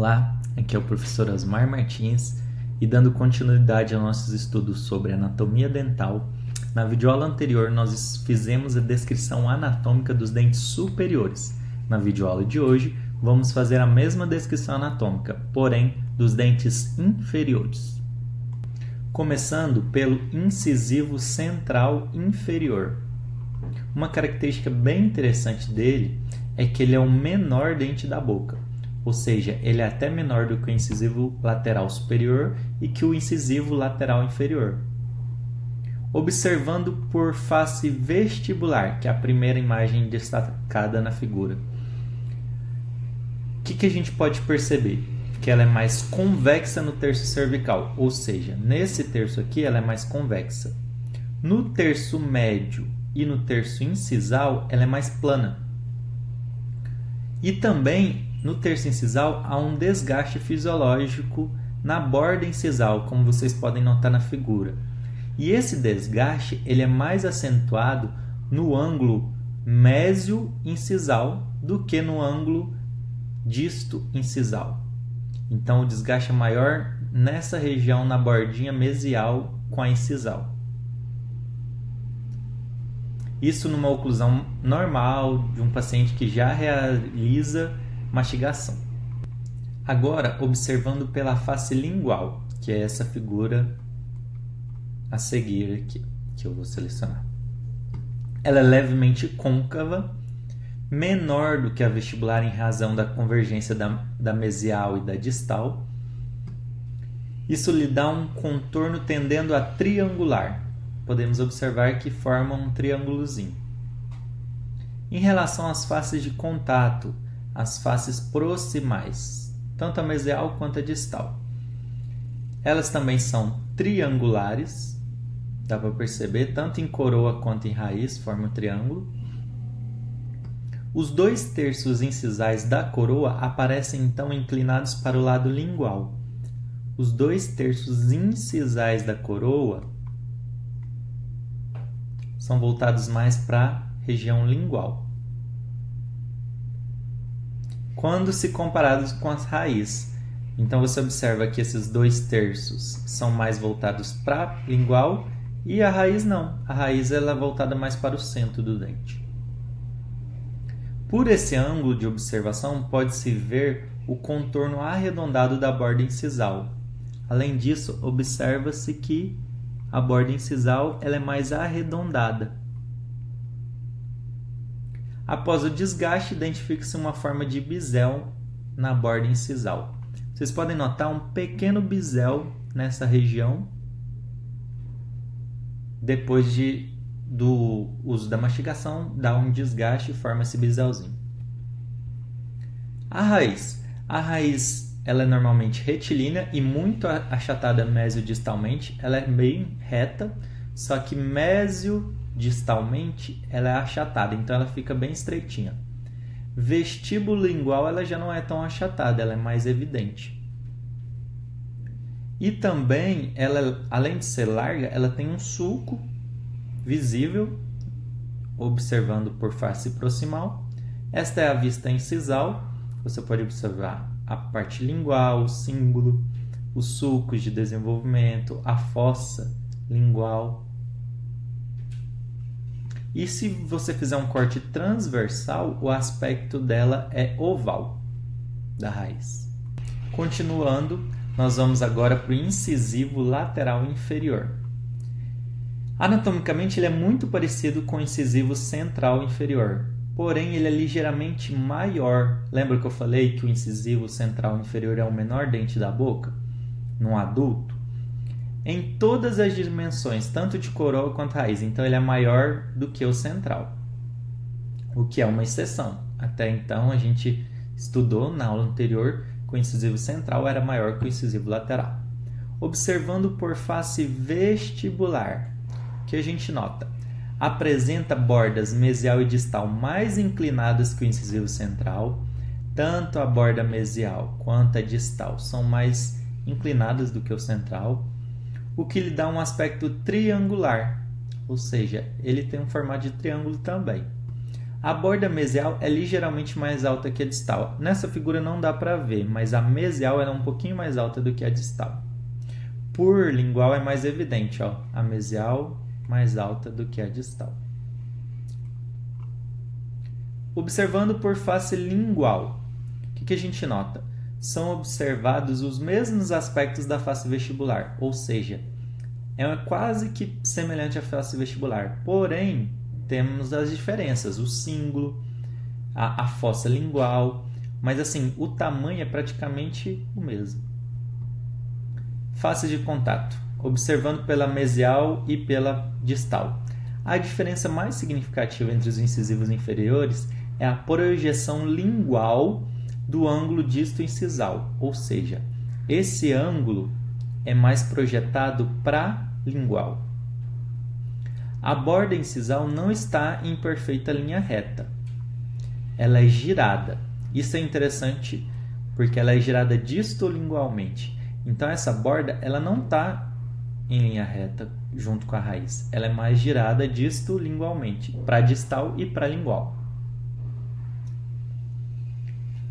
Olá, aqui é o professor Osmar Martins e dando continuidade aos nossos estudos sobre anatomia dental, na videoaula anterior nós fizemos a descrição anatômica dos dentes superiores. Na videoaula de hoje vamos fazer a mesma descrição anatômica, porém dos dentes inferiores. Começando pelo incisivo central inferior. Uma característica bem interessante dele é que ele é o menor dente da boca. Ou seja, ele é até menor do que o incisivo lateral superior e que o incisivo lateral inferior. Observando por face vestibular, que é a primeira imagem destacada na figura. O que a gente pode perceber? Que ela é mais convexa no terço cervical, ou seja, nesse terço aqui ela é mais convexa. No terço médio e no terço incisal ela é mais plana. E também no terço incisal há um desgaste fisiológico na borda incisal, como vocês podem notar na figura. E esse desgaste ele é mais acentuado no ângulo mésio-incisal do que no ângulo disto-incisal. Então o desgaste é maior nessa região, na bordinha mesial com a incisal. Isso numa oclusão normal de um paciente que já realiza mastigação. Agora, observando pela face lingual, que é essa figura a seguir aqui, que eu vou selecionar. Ela é levemente côncava, menor do que a vestibular em razão da convergência da mesial e da distal. Isso lhe dá um contorno tendendo a triangular. Podemos observar que forma um triângulozinho. Em relação às faces de contato, as faces proximais, tanto a mesial quanto a distal. Elas também são triangulares, dá para perceber, tanto em coroa quanto em raiz, forma um triângulo. Os 2/3 incisais da coroa aparecem então inclinados para o lado lingual. Os 2/3 incisais da coroa são voltados mais para a região lingual, quando se comparados com as raízes. Então você observa que esses 2/3 são mais voltados para a lingual e a raiz não. A raiz ela é voltada mais para o centro do dente. Por esse ângulo de observação pode-se ver o contorno arredondado da borda incisal. Além disso, observa-se que a borda incisal ela é mais arredondada. Após o desgaste, identifica-se uma forma de bisel na borda incisal. Vocês podem notar um pequeno bisel nessa região depois do uso da mastigação, dá um desgaste e forma esse biselzinho. A raiz ela é normalmente retilínea e muito achatada mesiodistalmente. Ela é bem reta, só que mesiodistalmente ela é achatada, então ela fica bem estreitinha. Vestíbulo lingual ela já não é tão achatada, ela é mais evidente. E também, ela, além de ser larga, ela tem um sulco visível, observando por face proximal. Esta é a vista incisal, você pode observar a parte lingual, o símbolo, os sulcos de desenvolvimento, a fossa lingual. E se você fizer um corte transversal, o aspecto dela é oval, da raiz. Continuando, nós vamos agora para o incisivo lateral inferior. Anatomicamente, ele é muito parecido com o incisivo central inferior, porém ele é ligeiramente maior. Lembra que eu falei que o incisivo central inferior é o menor dente da boca, num adulto? Em todas as dimensões, tanto de coroa quanto raiz, então ele é maior do que o central, o que é uma exceção. Até então a gente estudou na aula anterior que o incisivo central era maior que o incisivo lateral. Observando por face vestibular, que a gente nota? Apresenta bordas mesial e distal mais inclinadas que o incisivo central. Tanto a borda mesial quanto a distal são mais inclinadas do que o central, o que lhe dá um aspecto triangular, ou seja, ele tem um formato de triângulo também. A borda mesial é ligeiramente mais alta que a distal. Nessa figura não dá para ver, mas a mesial é um pouquinho mais alta do que a distal. Por lingual é mais evidente, ó, a mesial mais alta do que a distal. Observando por face lingual, o que a gente nota? São observados os mesmos aspectos da face vestibular, ou seja, é quase que semelhante à face vestibular, porém temos as diferenças, o cíngulo, a fossa lingual, mas assim, o tamanho é praticamente o mesmo. Face de contato, observando pela mesial e pela distal. A diferença mais significativa entre os incisivos inferiores é a projeção lingual do ângulo disto-incisal, ou seja, esse ângulo é mais projetado para lingual. A borda incisal não está em perfeita linha reta. Ela é girada. Isso é interessante porque ela é girada distolingualmente. Então essa borda ela não está em linha reta junto com a raiz. Ela é mais girada distolingualmente, para distal e para lingual.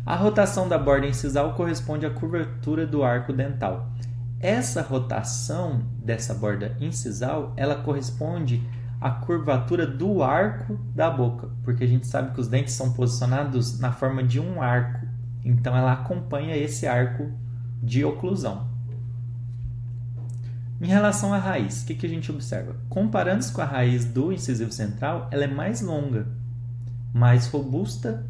A rotação da borda incisal corresponde à curvatura do arco dental. Essa rotação dessa borda incisal, ela corresponde à curvatura do arco da boca, porque a gente sabe que os dentes são posicionados na forma de um arco. Então ela acompanha esse arco de oclusão. Em relação à raiz, o que a gente observa? Comparando-se com a raiz do incisivo central, ela é mais longa, mais robusta,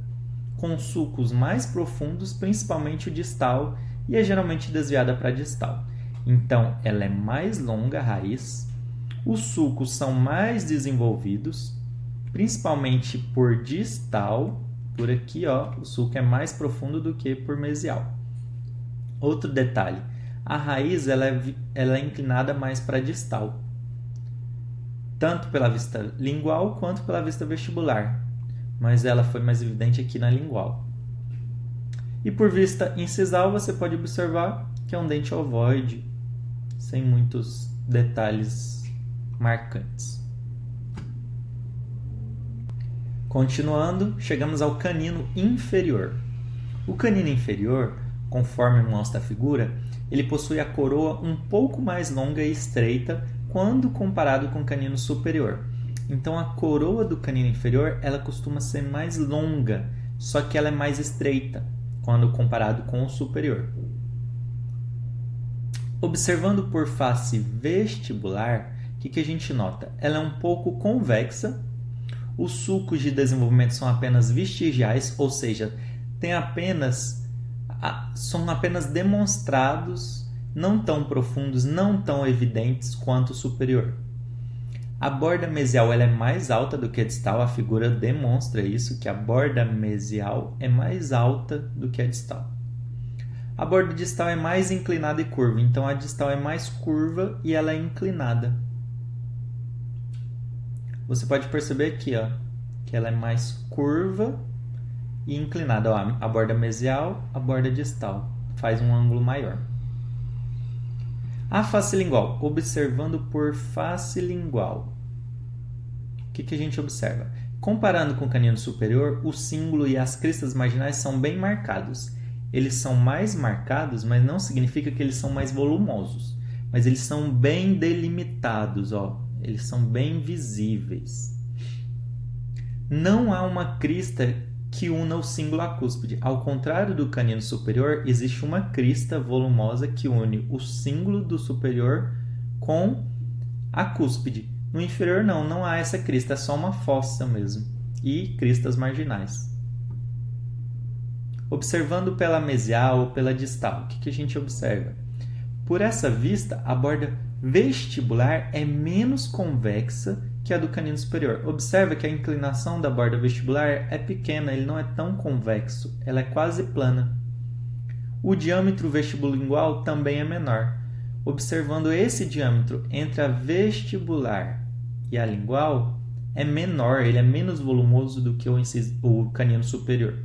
com sulcos mais profundos, principalmente o distal, e é geralmente desviada para a distal. Então, ela é mais longa a raiz, os sulcos são mais desenvolvidos, principalmente por distal, por aqui ó, o sulco é mais profundo do que por mesial. Outro detalhe, a raiz ela é inclinada mais para distal, tanto pela vista lingual quanto pela vista vestibular, mas ela foi mais evidente aqui na lingual. E por vista incisal, você pode observar que é um dente ovoide, sem muitos detalhes marcantes. Continuando, chegamos ao canino inferior. O canino inferior, conforme mostra a figura, ele possui a coroa um pouco mais longa e estreita quando comparado com o canino superior. Então a coroa do canino inferior ela costuma ser mais longa, só que ela é mais estreita quando comparado com o superior. Observando por face vestibular, o que a gente nota? Ela é um pouco convexa, os sulcos de desenvolvimento são apenas vestigiais, ou seja, são apenas demonstrados, não tão profundos, não tão evidentes quanto o superior. A borda mesial ela é mais alta do que a distal, a figura demonstra isso, que a borda mesial é mais alta do que a distal. A borda distal é mais inclinada e curva, então a distal é mais curva e ela é inclinada. Você pode perceber aqui ó, que ela é mais curva e inclinada. Ó, a borda mesial, a borda distal, faz um ângulo maior. A face lingual, observando por face lingual. O que a gente observa? Comparando com o canino superior, o cíngulo e as cristas marginais são bem marcados. Eles são mais marcados, mas não significa que eles são mais volumosos. Mas eles são bem delimitados, ó. Eles são bem visíveis. Não há uma crista que una o cíngulo à cúspide. Ao contrário do canino superior, existe uma crista volumosa que une o cíngulo do superior com a cúspide. No inferior não há essa crista, é só uma fossa mesmo. E cristas marginais. Observando pela mesial ou pela distal, o que a gente observa? Por essa vista, a borda vestibular é menos convexa que a do canino superior. Observa que a inclinação da borda vestibular é pequena, ele não é tão convexo, ela é quase plana. O diâmetro vestibulingual também é menor. Observando esse diâmetro entre a vestibular e a lingual, é menor, ele é menos volumoso do que o canino superior.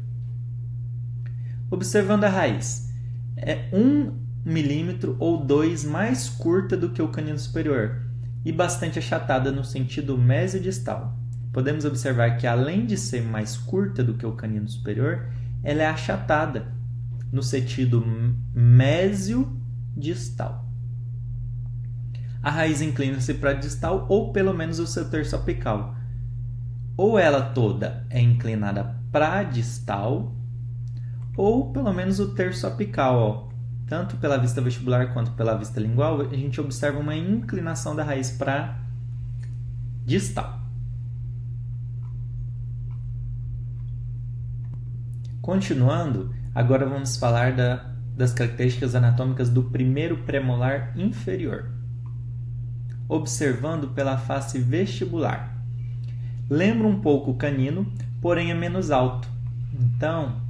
Observando a raiz, é 1 milímetro ou 2 mais curta do que o canino superior e bastante achatada no sentido mesiodistal. podemos observar que, além de ser mais curta do que o canino superior, ela é achatada no sentido mésio-distal. A raiz inclina-se para a distal, ou pelo menos o seu terço apical. Ou ela toda é inclinada para a distal, ou pelo menos o terço apical. Tanto pela vista vestibular quanto pela vista lingual, a gente observa uma inclinação da raiz para distal. Continuando, agora vamos falar das características anatômicas do primeiro premolar inferior. Observando pela face vestibular. Lembra um pouco o canino, porém é menos alto. Então,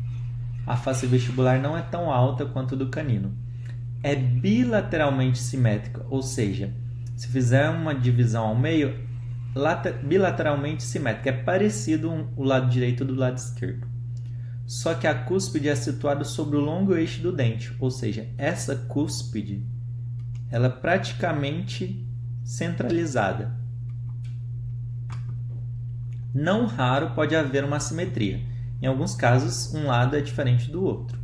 a face vestibular não é tão alta quanto a do canino. É bilateralmente simétrica, ou seja, se fizer uma divisão ao meio, bilateralmente simétrica. É parecido o lado direito do lado esquerdo. Só que a cúspide é situada sobre o longo eixo do dente, ou seja, essa cúspide ela é praticamente centralizada. Não raro pode haver uma assimetria. Em alguns casos, um lado é diferente do outro.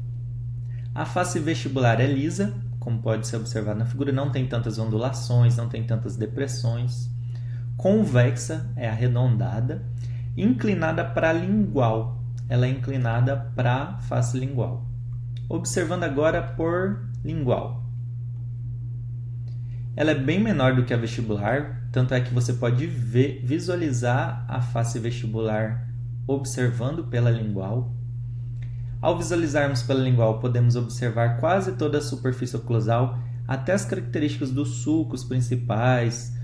A face vestibular é lisa, como pode ser observado na figura, não tem tantas ondulações, não tem tantas depressões. Convexa, é arredondada. Inclinada para a lingual, ela é inclinada para a face lingual. Observando agora por lingual. Ela é bem menor do que a vestibular, tanto é que você pode visualizar a face vestibular observando pela lingual. Ao visualizarmos pela lingual, podemos observar quase toda a superfície oclusal, até as características dos sulcos principais,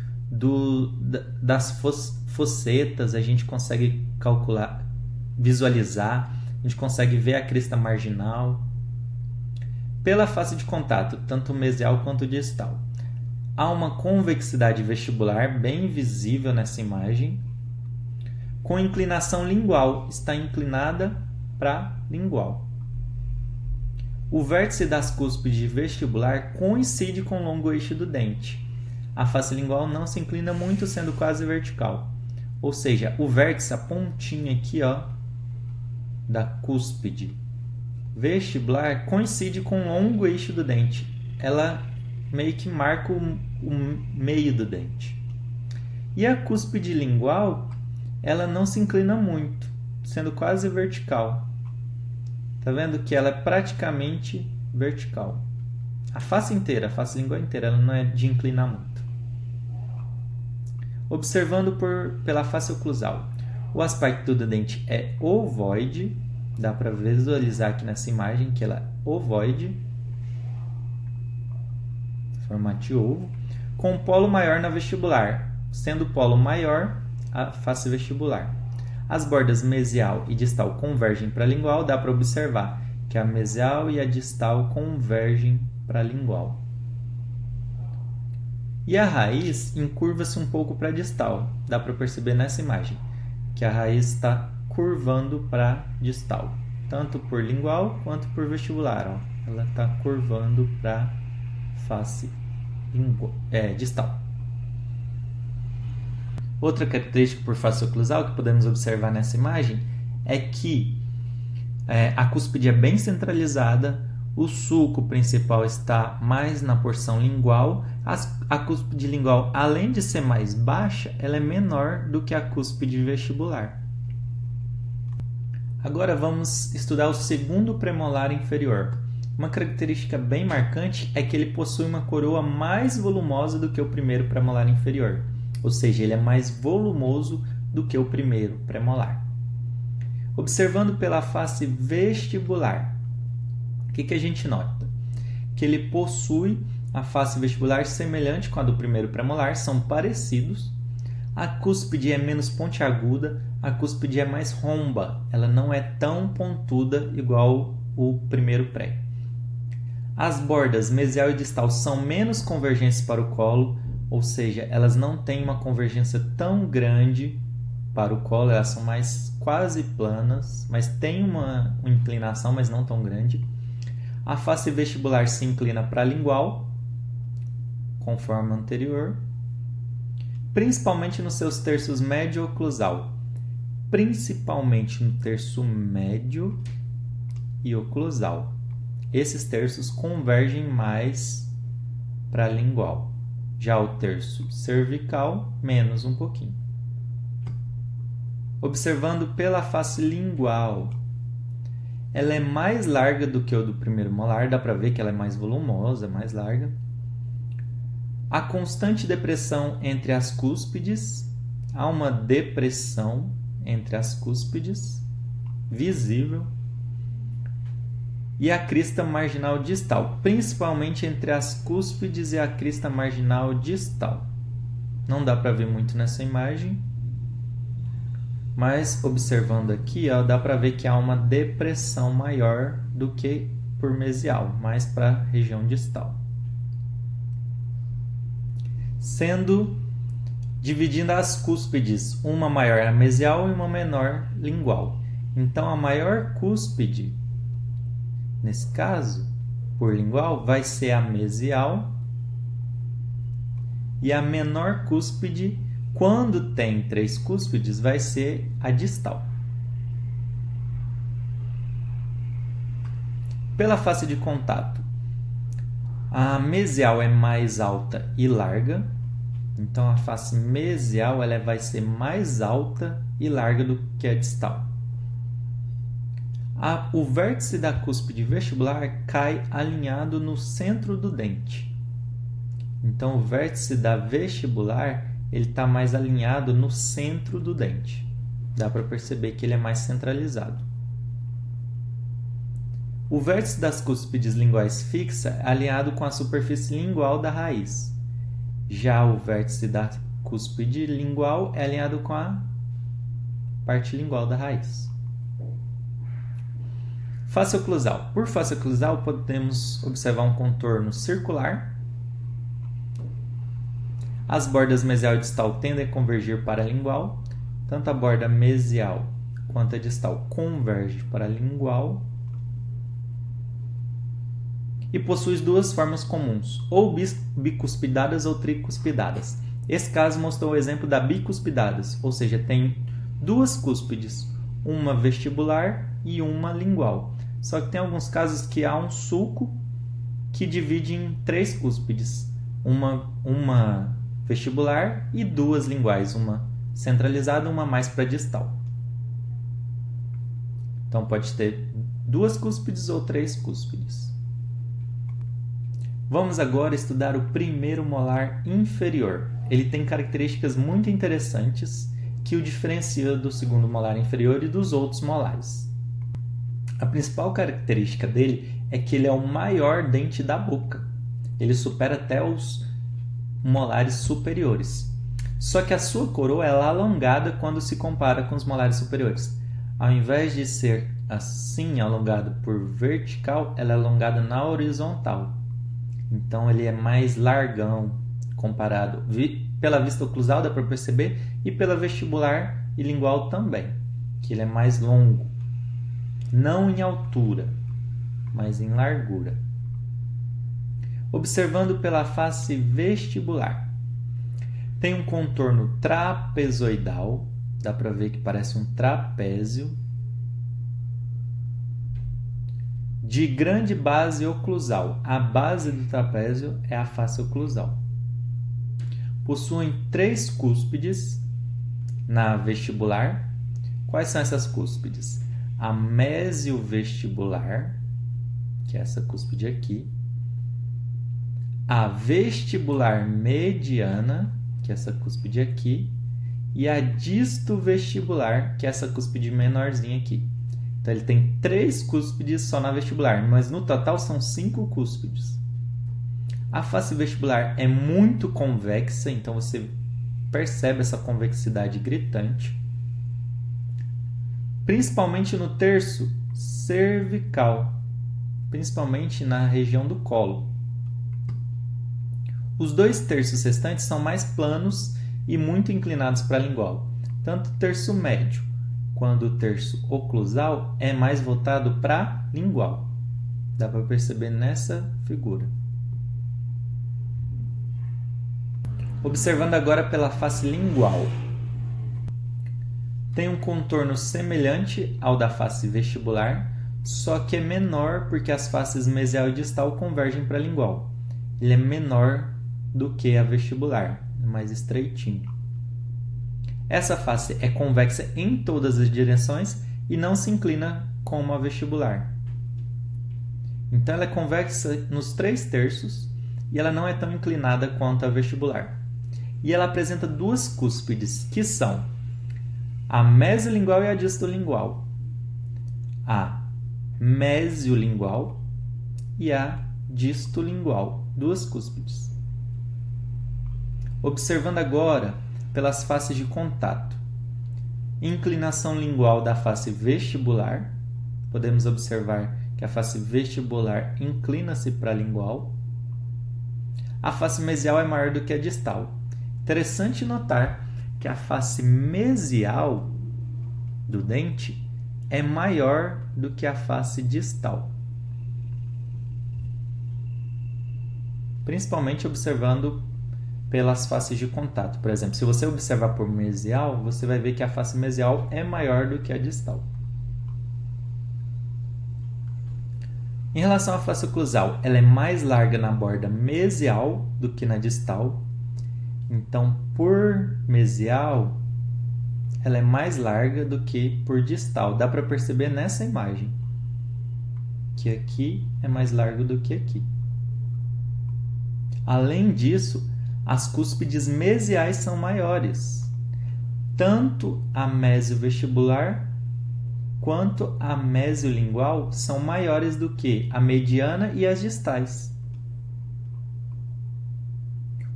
das fossetas, a gente consegue calcular, visualizar, a gente consegue ver a crista marginal. Pela face de contato, tanto mesial quanto distal. Há uma convexidade vestibular bem visível nessa imagem, com inclinação lingual, está inclinada para lingual. O vértice das cúspides vestibular coincide com o longo eixo do dente. A face lingual não se inclina muito, sendo quase vertical. Ou seja, o vértice, a pontinha aqui, da cúspide vestibular, coincide com o longo eixo do dente. Ela meio que marca o meio do dente. E a cúspide lingual, ela não se inclina muito, sendo quase vertical. Tá vendo que ela é praticamente vertical. A face inteira, a face lingual inteira, ela não é de inclinar muito. Observando pela face oclusal. O aspecto do dente é ovoide. Dá para visualizar aqui nessa imagem que ela é ovoide. Formato de ovo. Com o polo maior na vestibular, sendo o polo maior a face vestibular. As bordas mesial e distal convergem para a lingual. Dá para observar que a mesial e a distal convergem para a lingual. E a raiz encurva-se um pouco para a distal. Dá para perceber nessa imagem que a raiz está curvando para a distal, tanto por lingual quanto por vestibular. Ela está curvando para a face distal. Outra característica por face oclusal que podemos observar nessa imagem é que a cúspide é bem centralizada, o sulco principal está mais na porção lingual, a cúspide lingual, além de ser mais baixa, ela é menor do que a cúspide vestibular. Agora vamos estudar o segundo premolar inferior. Uma característica bem marcante é que ele possui uma coroa mais volumosa do que o primeiro premolar inferior. Ou seja, ele é mais volumoso do que o primeiro premolar. Observando pela face vestibular, o que a gente nota? Que ele possui a face vestibular semelhante com a do primeiro premolar, são parecidos. A cúspide é menos pontiaguda, a cúspide é mais romba, ela não é tão pontuda igual o primeiro pré. As bordas mesial e distal são menos convergentes para o colo, ou seja, elas não têm uma convergência tão grande para o colo, elas são mais quase planas, mas tem uma inclinação, mas não tão grande. A face vestibular se inclina para a lingual, conforme o anterior, principalmente nos seus terços médio oclusal. principalmente no terço médio e oclusal. Esses terços convergem mais para a lingual. Já o terço cervical, menos um pouquinho. Observando pela face lingual, ela é mais larga do que o do primeiro molar, dá para ver que ela é mais volumosa, mais larga. A constante depressão entre as cúspides, há uma depressão entre as cúspides, visível, e a crista marginal distal, principalmente entre as cúspides e a crista marginal distal. Não dá para ver muito nessa imagem, mas observando aqui, ó, dá para ver que há uma depressão maior do que por mesial, mais para a região distal. Sendo dividindo as cúspides, uma maior a mesial e uma menor lingual. Então, a maior cúspide, nesse caso, por lingual, vai ser a mesial, e a menor cúspide, quando tem 3 cúspides, vai ser a distal. Pela face de contato, a mesial é mais alta e larga, então a face mesial ela vai ser mais alta e larga do que a distal. O vértice da cúspide vestibular cai alinhado no centro do dente. Então o vértice da vestibular ele está mais alinhado no centro do dente. Dá para perceber que ele é mais centralizado. O vértice das cúspides linguais fixa é alinhado com a superfície lingual da raiz. Já o vértice da cúspide lingual é alinhado com a parte lingual da raiz. Face oclusal. Por face oclusal, podemos observar um contorno circular. As bordas mesial e distal tendem a convergir para a lingual. Tanto a borda mesial quanto a distal convergem para a lingual. E possui duas formas comuns, ou bicuspidadas ou tricuspidadas. Esse caso mostrou o exemplo da bicuspidadas, ou seja, tem duas cúspides, uma vestibular e uma lingual. Só que tem alguns casos que há um sulco que divide em 3 cúspides, uma vestibular e 2 linguais, uma centralizada e uma mais para distal. Então pode ter 2 cúspides ou 3 cúspides. Vamos agora estudar o primeiro molar inferior. Ele tem características muito interessantes que o diferencia do segundo molar inferior e dos outros molares. A principal característica dele é que ele é o maior dente da boca. Ele supera até os molares superiores. Só que a sua coroa é alongada quando se compara com os molares superiores. Ao invés de ser assim, alongada por vertical, ela é alongada na horizontal. Então ele é mais largão comparado. Pela vista oclusal dá para perceber e pela vestibular e lingual também, que ele é mais longo. Não em altura, mas em largura. Observando pela face vestibular. Tem um contorno trapezoidal, dá para ver que parece um trapézio. De grande base oclusal. A base do trapézio é a face oclusal. Possuem 3 cúspides na vestibular. Quais são essas cúspides? A mesiovestibular, que é essa cúspide aqui. A vestibular mediana, que é essa cúspide aqui. E a distovestibular, que é essa cúspide menorzinha aqui. Então, ele tem 3 cúspides só na vestibular, mas no total são 5 cúspides. A face vestibular é muito convexa, então você percebe essa convexidade gritante. Principalmente no terço cervical, principalmente na região do colo. Os 2 terços restantes são mais planos e muito inclinados para a lingual. Tanto o terço médio quando o terço oclusal é mais voltado para lingual. Dá para perceber nessa figura. Observando agora pela face lingual. Tem um contorno semelhante ao da face vestibular, só que é menor porque as faces mesial e distal convergem para a lingual. Ele é menor do que a vestibular, é mais estreitinho. Essa face é convexa em todas as direções e não se inclina como a vestibular. Então ela é convexa nos 3/3 e ela não é tão inclinada quanto a vestibular. E ela apresenta duas cúspides, que são a mesiolingual e a distolingual. A mesiolingual e a distolingual, duas cúspides. Observando agora pelas faces de contato. Inclinação lingual da face vestibular. Podemos observar que a face vestibular inclina-se para a lingual. A face mesial é maior do que a distal. Interessante notar que a face mesial do dente é maior do que a face distal. Principalmente observando pelas faces de contato. Por exemplo, se você observar por mesial, você vai ver que a face mesial é maior do que a distal. Em relação à face oclusal, ela é mais larga na borda mesial do que na distal. Então, por mesial, ela é mais larga do que por distal. Dá para perceber nessa imagem que aqui é mais largo do que aqui. Além disso, as cúspides mesiais são maiores. Tanto a mesiovestibular quanto a mesiolingual são maiores do que a mediana e as distais.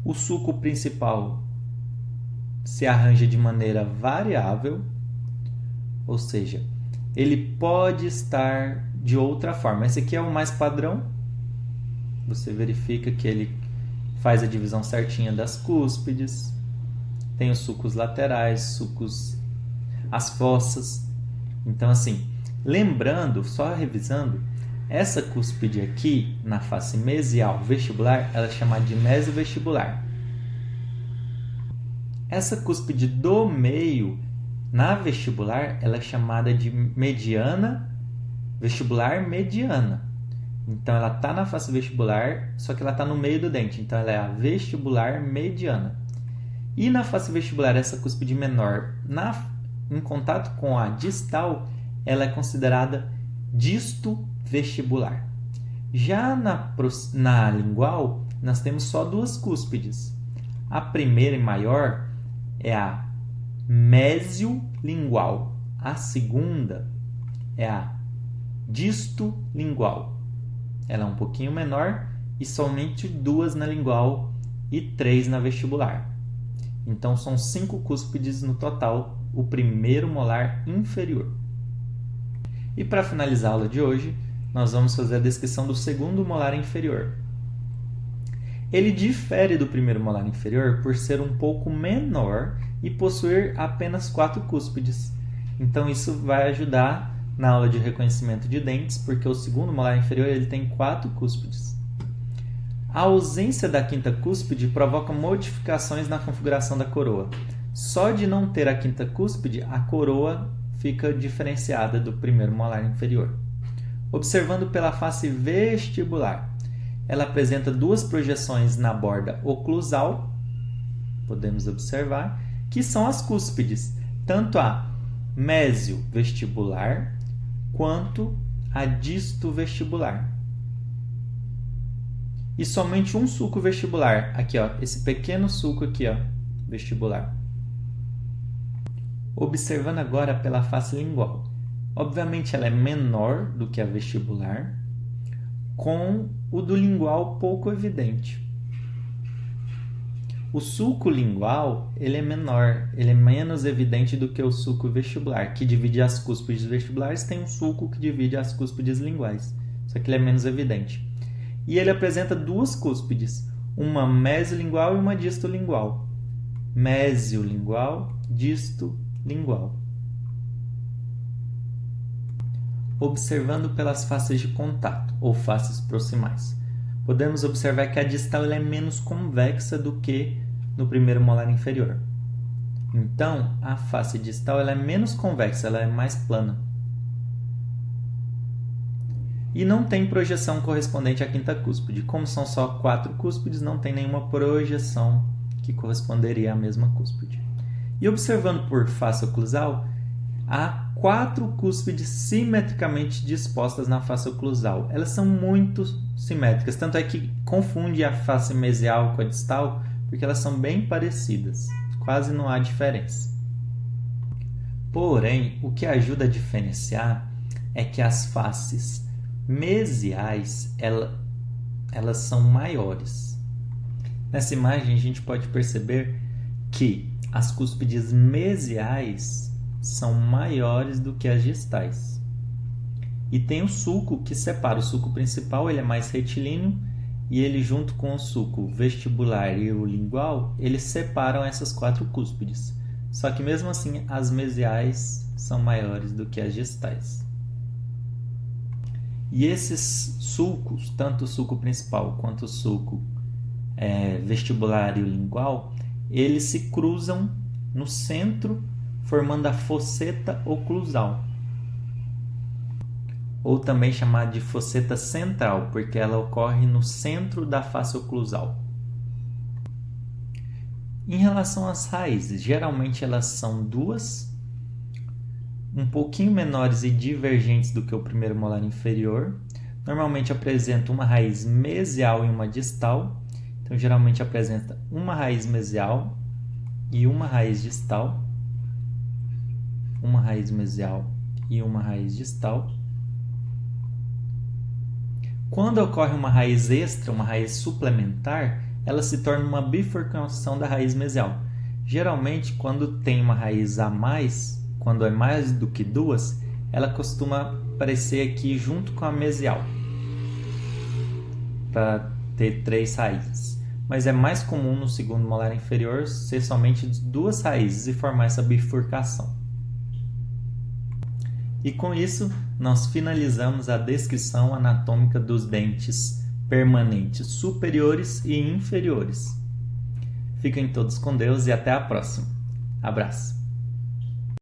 O sulco principal se arranja de maneira variável, ou seja, ele pode estar de outra forma. Esse aqui é o mais padrão. Você verifica que ele faz a divisão certinha das cúspides. Tem os sulcos laterais, sulcos, as fossas. Então, assim, lembrando, só revisando, essa cúspide aqui, na face mesial vestibular, ela é chamada de mesiovestibular. Essa cúspide do meio, na vestibular, ela é chamada de mediana, vestibular mediana. Então, ela está na face vestibular, só que ela está no meio do dente. Então, ela é a vestibular mediana. E na face vestibular, essa cúspide menor, em contato com a distal, ela é considerada distovestibular. Já na lingual, nós temos só duas cúspides. A primeira e maior é a mesiolingual. A segunda é a distolingual. Ela é um pouquinho menor e somente duas na lingual e 3 na vestibular. Então, são 5 cúspides no total, o primeiro molar inferior. E para finalizar a aula de hoje, nós vamos fazer a descrição do segundo molar inferior. Ele difere do primeiro molar inferior por ser um pouco menor e possuir apenas 4 cúspides. Então, isso vai ajudar na aula de reconhecimento de dentes, porque o segundo molar inferior ele tem 4 cúspides. A ausência da quinta cúspide provoca modificações na configuração da coroa. Só de não ter a quinta cúspide, a coroa fica diferenciada do primeiro molar inferior. Observando pela face vestibular, ela apresenta 2 projeções na borda oclusal, podemos observar, que são as cúspides, tanto a mesiovestibular quanto a distovestibular. E somente um sulco vestibular, aqui ó, esse pequeno sulco aqui ó, vestibular. Observando agora pela face lingual. Obviamente ela é menor do que a vestibular, com o do lingual pouco evidente. O sulco lingual ele é menor, ele é menos evidente do que o sulco vestibular, que divide as cúspides vestibulares, tem um sulco que divide as cúspides linguais, só que ele é menos evidente. E ele apresenta 2 cúspides, uma mesiolingual e uma distolingual. Mesiolingual, distolingual. Observando pelas faces de contato, ou faces proximais, podemos observar que a distal ela é menos convexa do que no primeiro molar inferior. Então, a face distal ela é menos convexa, ela é mais plana. E não tem projeção correspondente à quinta cúspide. Como são só 4 cúspides, não tem nenhuma projeção que corresponderia à mesma cúspide. E observando por face oclusal, há 4 cúspides simetricamente dispostas na face oclusal. Elas são muito simétricas, tanto é que confunde a face mesial com a distal, porque elas são bem parecidas, quase não há diferença. Porém, o que ajuda a diferenciar é que as faces mesiais elas são maiores. Nessa imagem a gente pode perceber que as cúspides mesiais são maiores do que as distais. E tem o sulco que separa. O sulco principal ele é mais retilíneo e ele junto com o sulco vestibular e o lingual, eles separam essas 4 cúspides. Só que mesmo assim as mesiais são maiores do que as distais. E esses sulcos, tanto o sulco principal quanto o sulco vestibular e o lingual, eles se cruzam no centro, formando a fosseta oclusal, ou também chamada de fosseta central, porque ela ocorre no centro da face oclusal. Em relação às raízes, geralmente elas são 2, um pouquinho menores e divergentes do que o primeiro molar inferior. Normalmente apresenta uma raiz mesial e uma distal. Então, geralmente apresenta uma raiz mesial e uma raiz distal. Uma raiz mesial e uma raiz distal. Quando ocorre uma raiz extra, uma raiz suplementar, ela se torna uma bifurcação da raiz mesial. Geralmente, quando tem uma raiz a mais, quando é mais do que 2, ela costuma aparecer aqui junto com a mesial, para ter 3 raízes. Mas é mais comum no segundo molar inferior ser somente 2 raízes e formar essa bifurcação. E com isso, nós finalizamos a descrição anatômica dos dentes permanentes superiores e inferiores. Fiquem todos com Deus e até a próxima. Abraço!